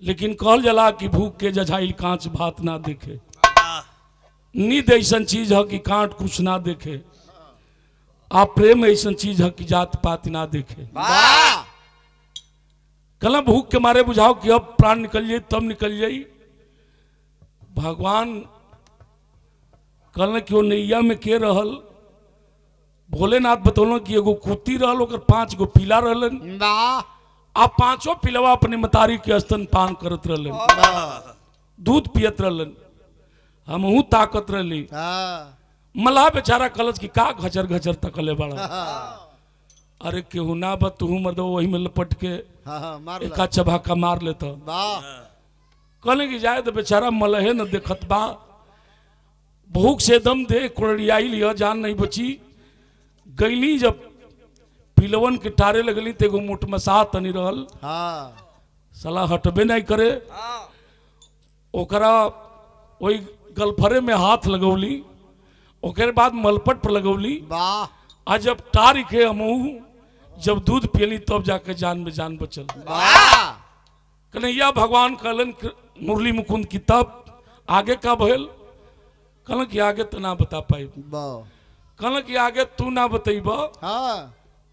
Speaker 1: लेकिन कहल जला कि भूख के जझाइल कांच भात ना देखे। नींद ऐसा चीज है कि कांट कुछ ना देखे, आ प्रेम ऐसा चीज है कि जात पात ना देखे। कल भूख के मारे बुझाओ कि अब प्राण निकल जाए तब निकल जाई। भगवान कल कि नैया में के रहल, भोलेनाथ बतौल कि एगो कुत्ती रहल, ओकर 5 गो पीला रहलन। आप 5 पिलवा अपने मतारी के स्तन पान करत रहलन, दूध पियत रहलन, हमहू ताकत रहली। मलाह बेचारा कलच की का घचर घचर तकले बड़ा। अरे केहू ना बा तू मर्द वही में लपट के एक चबाका मार लेता। कहले कि जाए तो बेचारा मलहे न देखत बा, भूख से दम दे कुड़ियाई लिया, जान नहीं बची। गईली जब पिलवन के टारे लगली तो एगो मोट मसा तनी रहल, साला हटबे नहीं करे। ओकरा वही गलफरे में हाथ लगौली, ओकर बाद मलपट पर लगौली। आ जब टार के हमहू जब दूध पियली तब जाके जान में जान बचल। कन्हैया भगवान कहलन मुरली मुकुंद की तब आगे का भयल? कहलन कि आगे तो ना बता पाई। कहलन कि आगे तू ना बतैब,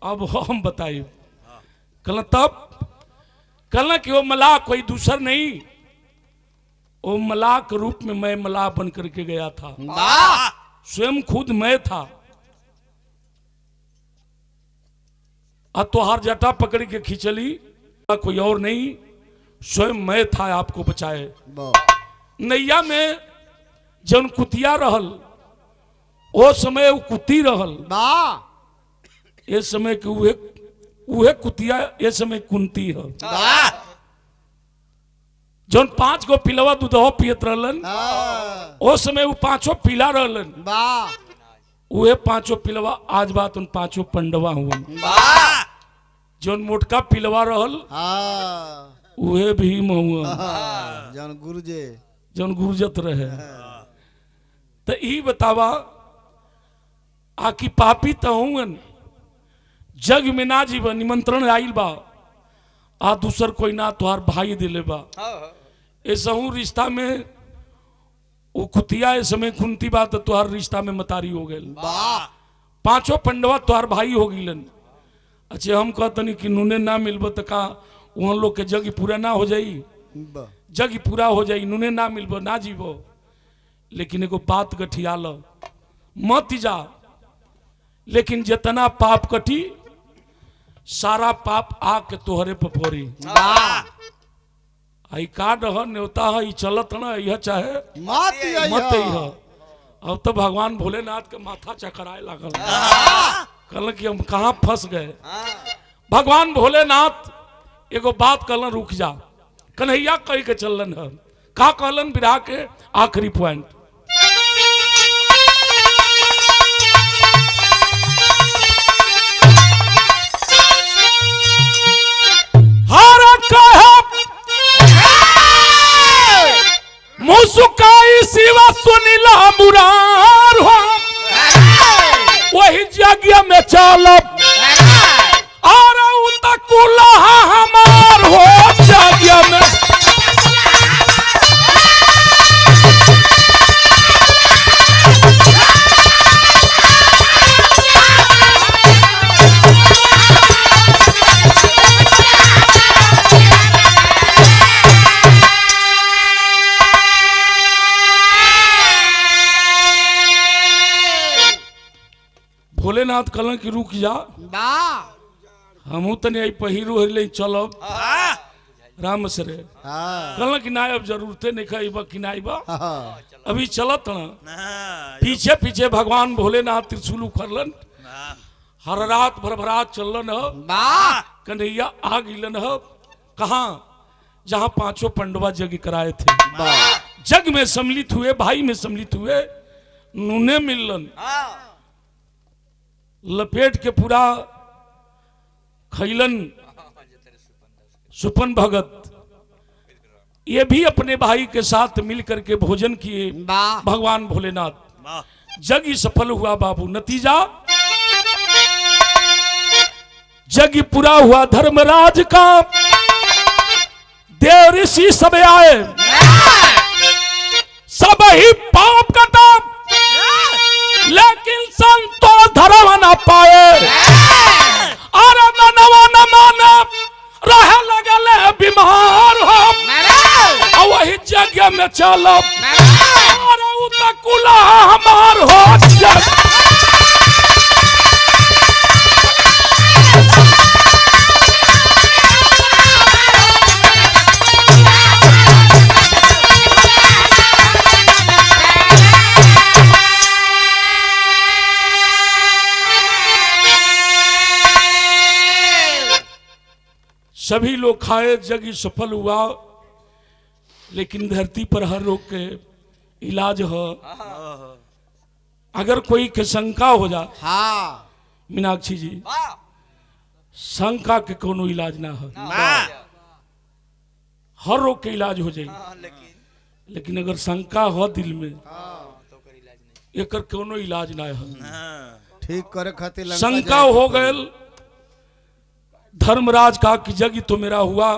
Speaker 1: अब हम बताइब। कहलन तब? कहलन कि वो मलाह कोई दूसर नहीं, वो मलाह के रूप में मैं मलाह बन करके गया था, स्वयं खुद मैं था। अब तो हर जटा पकड़ के खींचली, कोई और नहीं, स्वयं मैं था आपको बचाए। नैया में जन कुतिया रहल ओ समय वो कुती रहल, ये समय के उहे कुतिया ये समय कुंती है। जौन 5 गो पिलवा दूधवा पियत रहलन ओ समय वो 5 पीला रहलन, उहे 5 पिलवा आज बात उन 5 पंडवा हुआ। जौन मोटका पिलवा रहल उहे भीम हुआ, जौन गुरजत रहे। तो ई बतावा आकी पापी तो हुन जग में ना जीव, निमंत्रण आइल बा, आ दूसर कोई ना तुहार भाई दिले बा। ऐसा रिश्ता में वो कुतिया इस समय कुंती बा तो तुहार रिश्ता में मतारी हो गए। 5 पंडवा तुहार भाई हो गिलन। अच्छा हम कहतनी कि नूने ना मिलब तो का वहाँ लोग के जग पूरा ना हो जाई? जग पूरा हो जाई, नूने ना मिलब ना जीवो। लेकिन एगो बात गठिया लो, मत जा, लेकिन जितना पाप कटी सारा पाप आके तोहरे पर फोरी। आई का रह न्योता है चलत न यह चाहे मत अब तो भगवान भोलेनाथ के माथा चकराए लागल। कहल कि हम कहाँ फंस गए। भगवान भोलेनाथ एगो बात कहलन, रुक जा। कन्हैया कह के चलन है। का कहलन विराह के आखिरी पॉइंट, मुसुकाई शिवा सुनीला मुरार हो, वही यज्ञ में चलब और उतकुला हमार हो यज्ञ में। भोलेनाथ कहलन कि रुक जा, हमू तनी आई पहिरो हले चलब राम से रे। कहलन कि ना अब जरूरते नहीं खाइबा कि ना आइबा, अभी चलत न। पीछे पीछे भगवान भोलेनाथ त्रिशूल उखड़लन, हर रात भरभरात चलन ह। कन्हैया आ गिलन ह कहाँ, जहाँ पांचों पंडवा यज्ञ कराए थे। जग में सम्मिलित हुए, भाई में सम्मिलित हुए, नूने मिलन लपेट के पूरा खैलन। सुपन भगत ये भी अपने भाई के साथ मिलकर के भोजन किए। भगवान भोलेनाथ यज्ञ सफल हुआ बाबू। नतीजा यज्ञ पूरा हुआ, धर्मराज का देव ऋषि सब आए, सब ही पाप कटा, लेकिन संतोष धर्म न पाए। और मनवा न माने रह लगल बीमार हो, और वही यज्ञ में चलो और उतकुला हमार हो। सभी लोग खाए, यज्ञ सफल हुआ, लेकिन धरती पर हर रोग के इलाज हो। अगर कोई के शंका हो जा, मीनाक्षी जी, शंका के कोनो इलाज ना हो, हर रोग के इलाज हो जाए। लेकिन अगर शंका हो दिल में, एकर कोनो इलाज ना हो।
Speaker 2: ठीक करे खातिर
Speaker 1: शंका हो गए। धर्मराज कहा कि यज्ञ तो मेरा हुआ,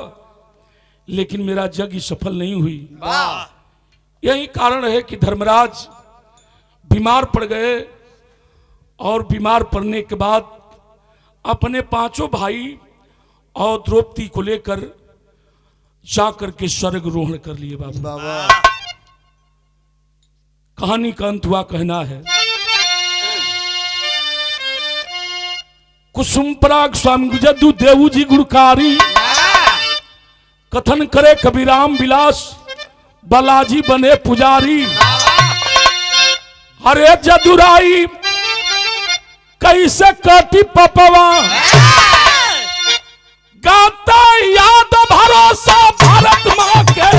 Speaker 1: लेकिन मेरा यज्ञ सफल नहीं हुई। यही कारण है कि धर्मराज बीमार पड़ गए, और बीमार पड़ने के बाद अपने पांचों भाई और द्रौपदी को लेकर जाकर के स्वर्ग रोहण कर लिए। बाबा कहानी का अंत हुआ, कहना है कुसुम पराग स्वामी जदू देवू जी गुणकारी, कथन करे कबीराम विलास, बालाजी बने पुजारी। अरे जदुराई कैसे काटी पपवा, गाता याद भरोसा